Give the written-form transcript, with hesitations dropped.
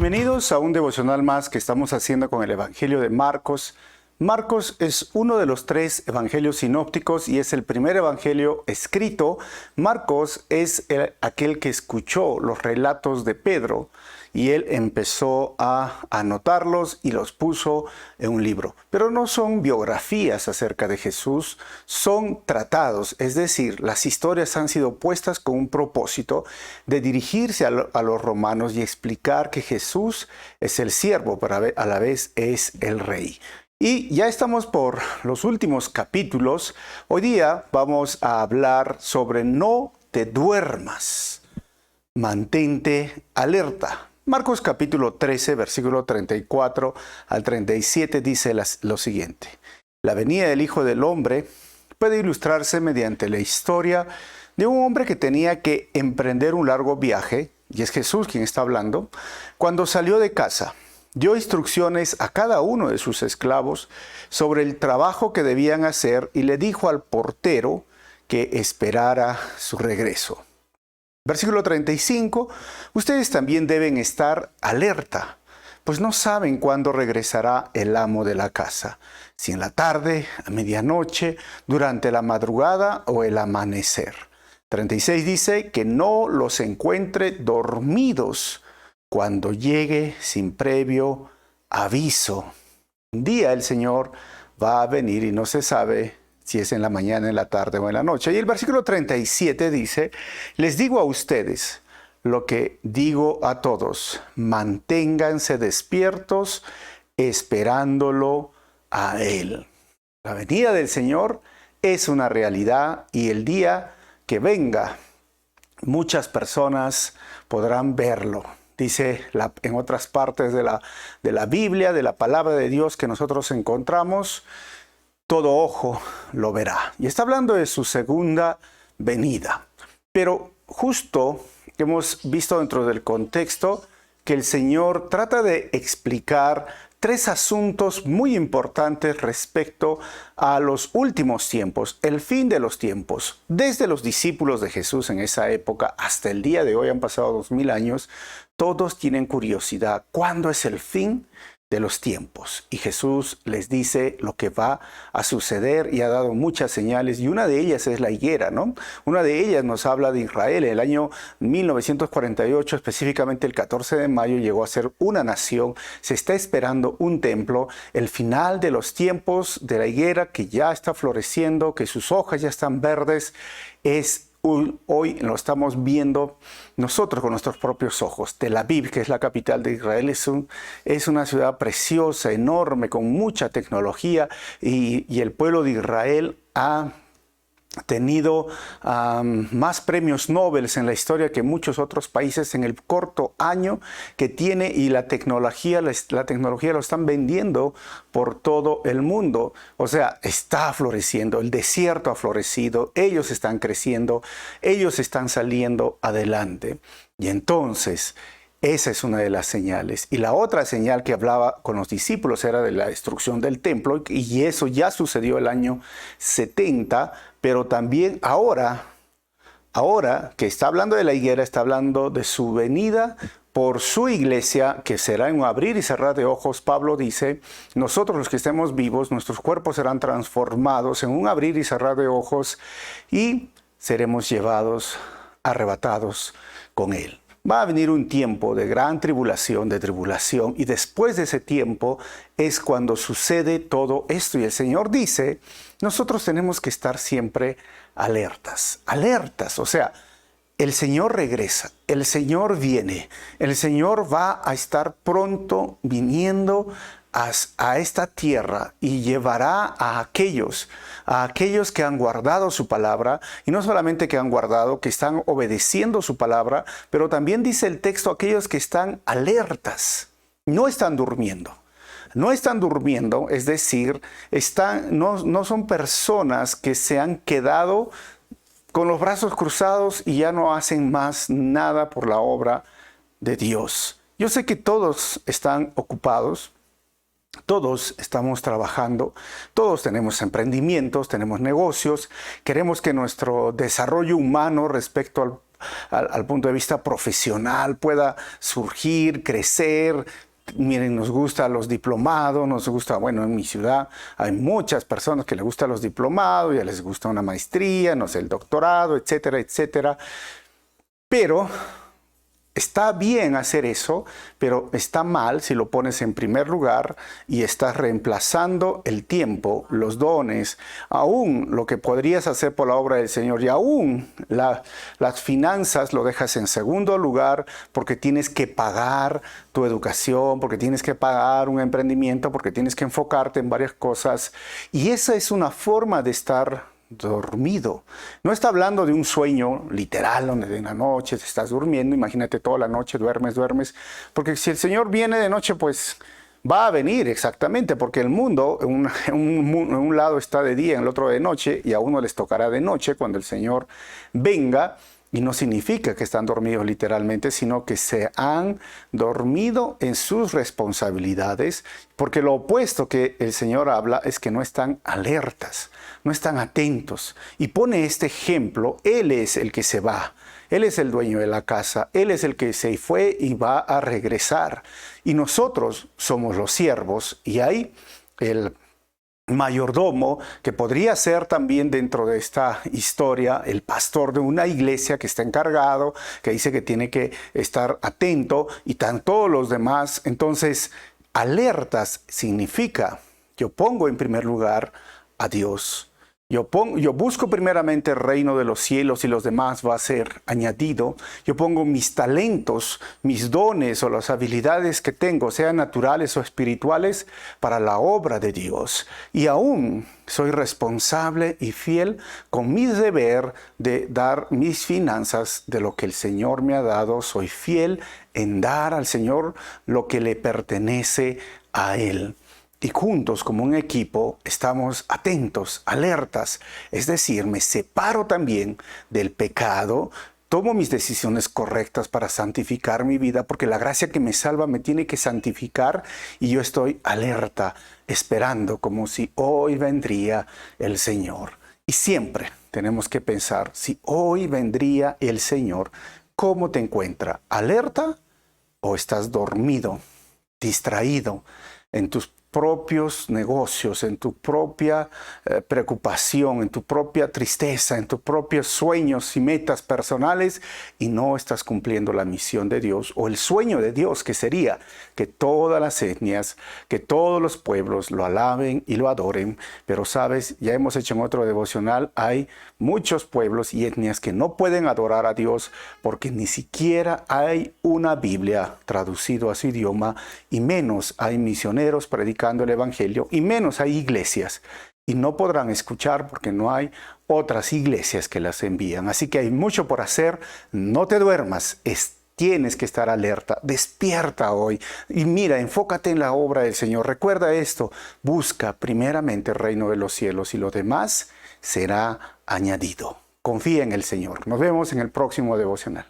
Bienvenidos a un devocional más que estamos haciendo con el Evangelio de Marcos. Marcos es uno de los 3 evangelios sinópticos y es el primer evangelio escrito. Marcos es aquel que escuchó los relatos de Pedro y él empezó a anotarlos y los puso en un libro. Pero no son biografías acerca de Jesús, son tratados, es decir, las historias han sido puestas con un propósito de dirigirse a los romanos y explicar que Jesús es el siervo, pero a la vez es el rey. Y ya estamos por los últimos capítulos. Hoy día vamos a hablar sobre no te duermas, mantente alerta. Marcos capítulo 13, versículo 34 al 37 dice lo siguiente. La venida del Hijo del Hombre puede ilustrarse mediante la historia de un hombre que tenía que emprender un largo viaje, y es Jesús quien está hablando, cuando salió de casa. Dio instrucciones a cada uno de sus esclavos sobre el trabajo que debían hacer y le dijo al portero que esperara su regreso. Versículo 35, ustedes también deben estar alerta, pues no saben cuándo regresará el amo de la casa, si en la tarde, a medianoche, durante la madrugada o el amanecer. 36 dice que no los encuentre dormidos cuando llegue sin previo aviso. Un día el Señor va a venir y no se sabe si es en la mañana, en la tarde o en la noche. Y el versículo 37 dice, les digo a ustedes lo que digo a todos, manténganse despiertos esperándolo a Él. La venida del Señor es una realidad y el día que venga, muchas personas podrán verlo. Dice en otras partes de la Biblia, de la palabra de Dios que nosotros encontramos, todo ojo lo verá. Y está hablando de su segunda venida. Pero justo hemos visto dentro del contexto que el Señor trata de explicar 3 asuntos muy importantes respecto a los últimos tiempos, el fin de los tiempos. Desde los discípulos de Jesús en esa época hasta el día de hoy, han pasado 2000 años, todos tienen curiosidad. ¿Cuándo es el fin de los tiempos? Y Jesús les dice lo que va a suceder y ha dado muchas señales, y una de ellas es la higuera, ¿no? Una de ellas nos habla de Israel. En el año 1948, específicamente el 14 de mayo, llegó a ser una nación. Se está esperando un templo, el final de los tiempos de la higuera que ya está floreciendo, que sus hojas ya están verdes, hoy lo estamos viendo nosotros con nuestros propios ojos. Tel Aviv, que es la capital de Israel, es una ciudad preciosa, enorme, con mucha tecnología, y el pueblo de Israel ha tenido más premios Nobel en la historia que muchos otros países en el corto año que tiene, y la tecnología lo están vendiendo por todo el mundo. O sea, está floreciendo, el desierto ha florecido, ellos están creciendo, ellos están saliendo adelante. Y entonces, esa es una de las señales. Y la otra señal que hablaba con los discípulos era de la destrucción del templo, y eso ya sucedió el año 70, pero también ahora que está hablando de la higuera, está hablando de su venida por su iglesia, que será en un abrir y cerrar de ojos. Pablo dice, nosotros los que estemos vivos, nuestros cuerpos serán transformados en un abrir y cerrar de ojos y seremos llevados, arrebatados con él. Va a venir un tiempo de gran tribulación, y después de ese tiempo es cuando sucede todo esto. Y el Señor dice, nosotros tenemos que estar siempre alertas, o sea, el Señor regresa, el Señor viene, el Señor va a estar pronto viniendo a esta tierra y llevará a aquellos que han guardado su palabra, y no solamente que han guardado, que están obedeciendo su palabra, pero también dice el texto, aquellos que están alertas, no están durmiendo. No están durmiendo, es decir, no son personas que se han quedado con los brazos cruzados y ya no hacen más nada por la obra de Dios. Yo sé que todos están ocupados, todos estamos trabajando, todos tenemos emprendimientos, tenemos negocios, queremos que nuestro desarrollo humano respecto al punto de vista profesional, pueda surgir, crecer. Miren, nos gustan los diplomados, nos gusta, bueno, en mi ciudad hay muchas personas que les gustan los diplomados, ya les gusta una maestría, no sé, el doctorado, etcétera, etcétera. Pero está bien hacer eso, pero está mal si lo pones en primer lugar y estás reemplazando el tiempo, los dones, aún lo que podrías hacer por la obra del Señor, y aún las finanzas lo dejas en segundo lugar porque tienes que pagar tu educación, porque tienes que pagar un emprendimiento, porque tienes que enfocarte en varias cosas. Y esa es una forma de estar dormido. No está hablando de un sueño literal donde en la noche te estás durmiendo, imagínate toda la noche duermes, porque si el Señor viene de noche, pues va a venir exactamente, porque el mundo en un lado está de día, en el otro de noche, y a uno les tocará de noche cuando el Señor venga. Y no significa que están dormidos literalmente, sino que se han dormido en sus responsabilidades, porque lo opuesto que el Señor habla es que no están alertas, no están atentos. Y pone este ejemplo, Él es el que se va, Él es el dueño de la casa, Él es el que se fue y va a regresar. Y nosotros somos los siervos, y hay el mayordomo, que podría ser también dentro de esta historia el pastor de una iglesia que está encargado, que dice que tiene que estar atento, y están todos los demás. Entonces, alertas significa, yo pongo en primer lugar a Dios. Yo busco primeramente el reino de los cielos y los demás va a ser añadido. Yo pongo mis talentos, mis dones o las habilidades que tengo, sean naturales o espirituales, para la obra de Dios. Y aún soy responsable y fiel con mi deber de dar mis finanzas de lo que el Señor me ha dado. Soy fiel en dar al Señor lo que le pertenece a Él. Y juntos, como un equipo, estamos atentos, alertas. Es decir, me separo también del pecado, tomo mis decisiones correctas para santificar mi vida, porque la gracia que me salva me tiene que santificar, y yo estoy alerta, esperando como si hoy vendría el Señor. Y siempre tenemos que pensar, si hoy vendría el Señor, ¿cómo te encuentra? ¿Alerta o estás dormido, distraído en tus propios negocios, en tu propia preocupación, en tu propia tristeza, en tus propios sueños y metas personales, y no estás cumpliendo la misión de Dios o el sueño de Dios, que sería que todas las etnias, que todos los pueblos lo alaben y lo adoren? Pero sabes, ya hemos hecho en otro devocional, hay muchos pueblos y etnias que no pueden adorar a Dios porque ni siquiera hay una Biblia traducida a su idioma, y menos hay misioneros predicando el Evangelio, y menos hay iglesias, y no podrán escuchar porque no hay otras iglesias que las envían. Así que hay mucho por hacer. No te duermas, tienes que estar alerta, despierta hoy y mira, enfócate en la obra del Señor. Recuerda esto, busca primeramente el reino de los cielos y lo demás será añadido. Confía en el Señor. Nos vemos en el próximo devocional.